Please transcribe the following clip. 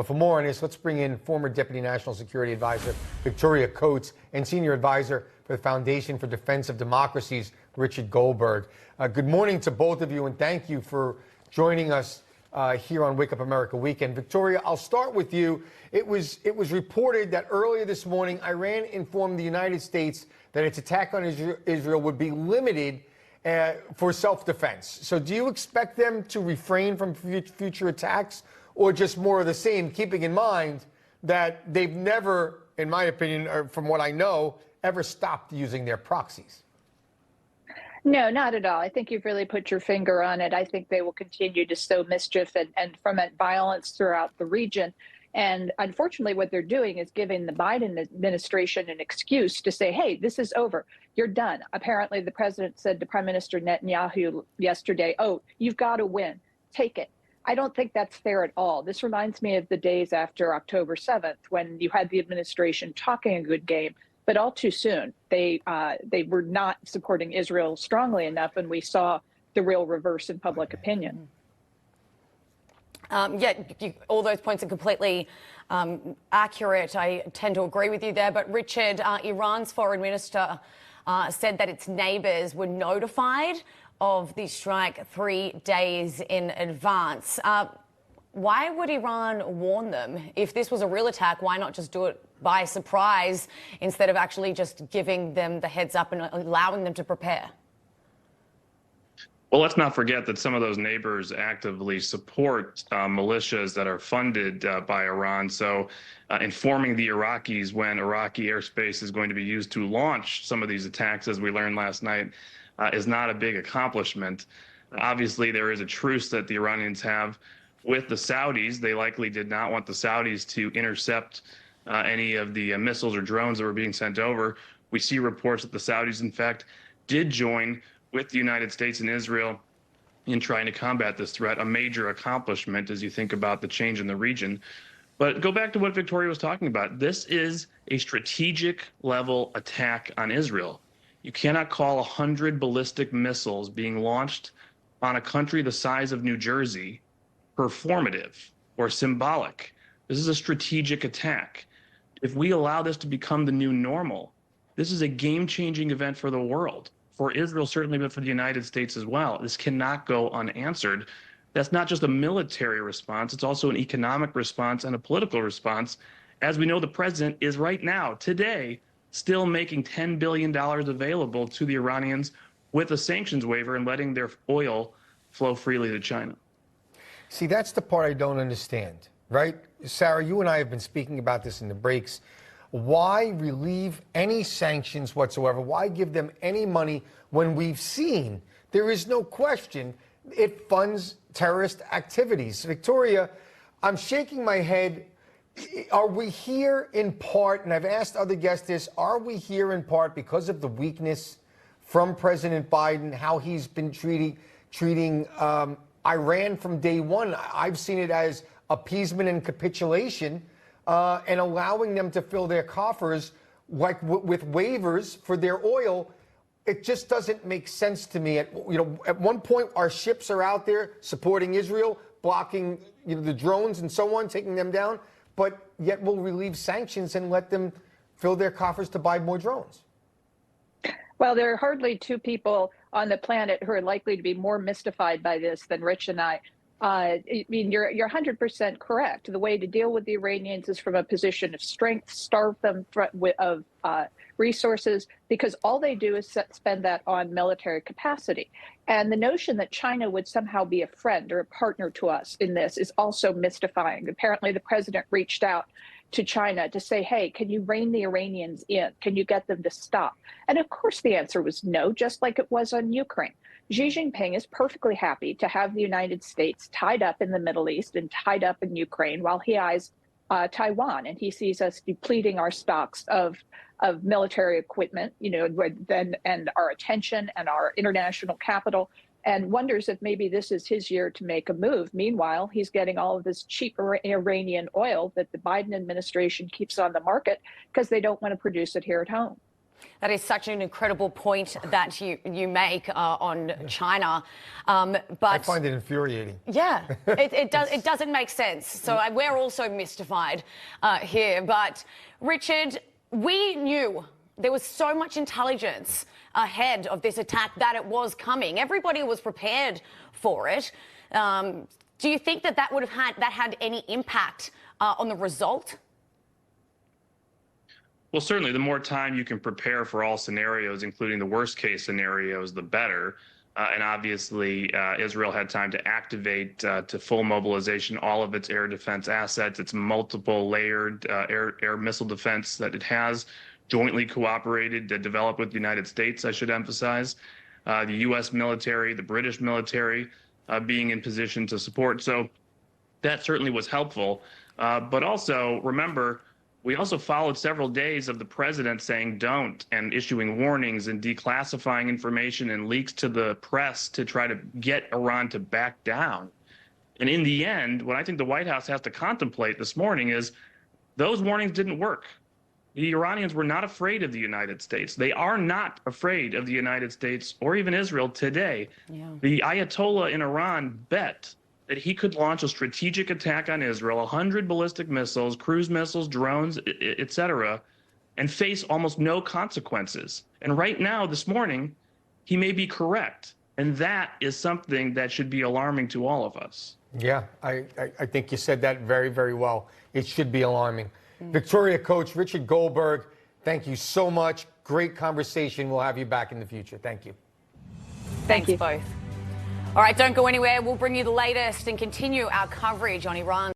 But for more on this, let's bring in former Deputy National Security Advisor Victoria Coates and Senior Advisor for the Foundation for Defense of Democracies, Richard Goldberg. Good morning to both of you, and thank you for joining us here on Wake Up America Weekend. Victoria, I'll start with you. It was reported that earlier this morning, Iran informed the United States that its attack on Israel would be limited for self-defense. So do you expect them to refrain from future attacks, or just more of the same, keeping in mind that they've never, in my opinion, or from what I know, ever stopped using their proxies? No, not at all. I think you've really put your finger on it. I think they will continue to sow mischief and foment violence throughout the region. And unfortunately, what they're doing is giving the Biden administration an excuse to say, hey, this is over. You're done. Apparently, the president said to Prime Minister Netanyahu yesterday, oh, you've got to win. Take it. I don't think that's fair at all. This reminds me of the days after October 7th, when you had the administration talking a good game, but all too soon. They were not supporting Israel strongly enough, and we saw the real reverse in public opinion. All those points are completely accurate. I tend to agree with you there. But Richard, Iran's foreign minister said that its neighbours were notified of the strike 3 days in advance. Why would Iran warn them? If this was a real attack, why not just do it by surprise instead of actually just giving them the heads up and allowing them to prepare? Well, let's not forget that some of those neighbors actively support militias that are funded by Iran. So informing the Iraqis when Iraqi airspace is going to be used to launch some of these attacks, as we learned last night, is not a big accomplishment. Obviously, there is a truce that the Iranians have with the Saudis. They likely did not want the Saudis to intercept any of the missiles or drones that were being sent over. We see reports that the Saudis, in fact, did join with the United States and Israel in trying to combat this threat, a major accomplishment as you think about the change in the region. But go back to what Victoria was talking about. This is a strategic level attack on Israel. You cannot call 100 ballistic missiles being launched on a country the size of New Jersey performative or symbolic. This is a strategic attack. If we allow this to become the new normal, this is a game-changing event for the world. For Israel, certainly, but for the United States as well. This cannot go unanswered. That's not just a military response, it's also an economic response and a political response. As we know, the president is right now, today, still making $10 billion available to the Iranians with a sanctions waiver and letting their oil flow freely to China. See, that's the part I don't understand, right? Sarah, you and I have been speaking about this in the breaks. Why relieve any sanctions whatsoever? Why give them any money when we've seen, there is no question, it funds terrorist activities? Victoria, I'm shaking my head. Are we here in part, and I've asked other guests this, are we here in part because of the weakness from President Biden, how he's been treating Iran from day one? I've seen it as appeasement and capitulation, and allowing them to fill their coffers like with waivers for their oil. It just doesn't make sense to me. At one point, our ships are out there supporting Israel, blocking the drones and so on, taking them down, but yet we'll relieve sanctions and let them fill their coffers to buy more drones. Well, there are hardly two people on the planet who are likely to be more mystified by this than Rich and I. I mean, you're 100% correct. The way to deal with the Iranians is from a position of strength, starve them of resources, because all they do is spend that on military capacity. And the notion that China would somehow be a friend or a partner to us in this is also mystifying. Apparently, the president reached out to China to say, hey, can you rein the Iranians in? Can you get them to stop? And of course, the answer was no, just like it was on Ukraine. Xi Jinping is perfectly happy to have the United States tied up in the Middle East and tied up in Ukraine while he eyes Taiwan, and he sees us depleting our stocks of military equipment, and our attention and our international capital, and wonders if maybe this is his year to make a move. Meanwhile, he's getting all of this cheap Iranian oil that the Biden administration keeps on the market because they don't want to produce it here at home. That is such an incredible point that you make on China. But I find it infuriating. Yeah, it doesn't make sense. So we're also mystified here. But Richard, we knew there was so much intelligence ahead of this attack that it was coming. Everybody was prepared for it. Do you think that had any impact on the result? Well, certainly, the more time you can prepare for all scenarios, including the worst case scenarios, the better. And obviously, Israel had time to activate to full mobilization all of its air defense assets, its multiple layered air missile defense that it has jointly cooperated to develop with the United States, I should emphasize. The U.S. military, the British military being in position to support. So that certainly was helpful. But also, remember, we also followed several days of the president saying don't and issuing warnings and declassifying information and leaks to the press to try to get Iran to back down. And in the end, what I think the White House has to contemplate this morning is those warnings didn't work. The Iranians were not afraid of the United States. They are not afraid of the United States or even Israel today. Yeah. The Ayatollah in Iran bet that he could launch a strategic attack on Israel, 100 ballistic missiles, cruise missiles, drones, etc., and face almost no consequences. And right now, this morning, he may be correct. And that is something that should be alarming to all of us. Yeah, I think you said that very, very well. It should be alarming. Victoria coach Richard Goldberg, thank you so much. Great conversation. We'll have you back in the future. Thank you. Thanks both. All right, don't go anywhere. We'll bring you the latest and continue our coverage on Iran.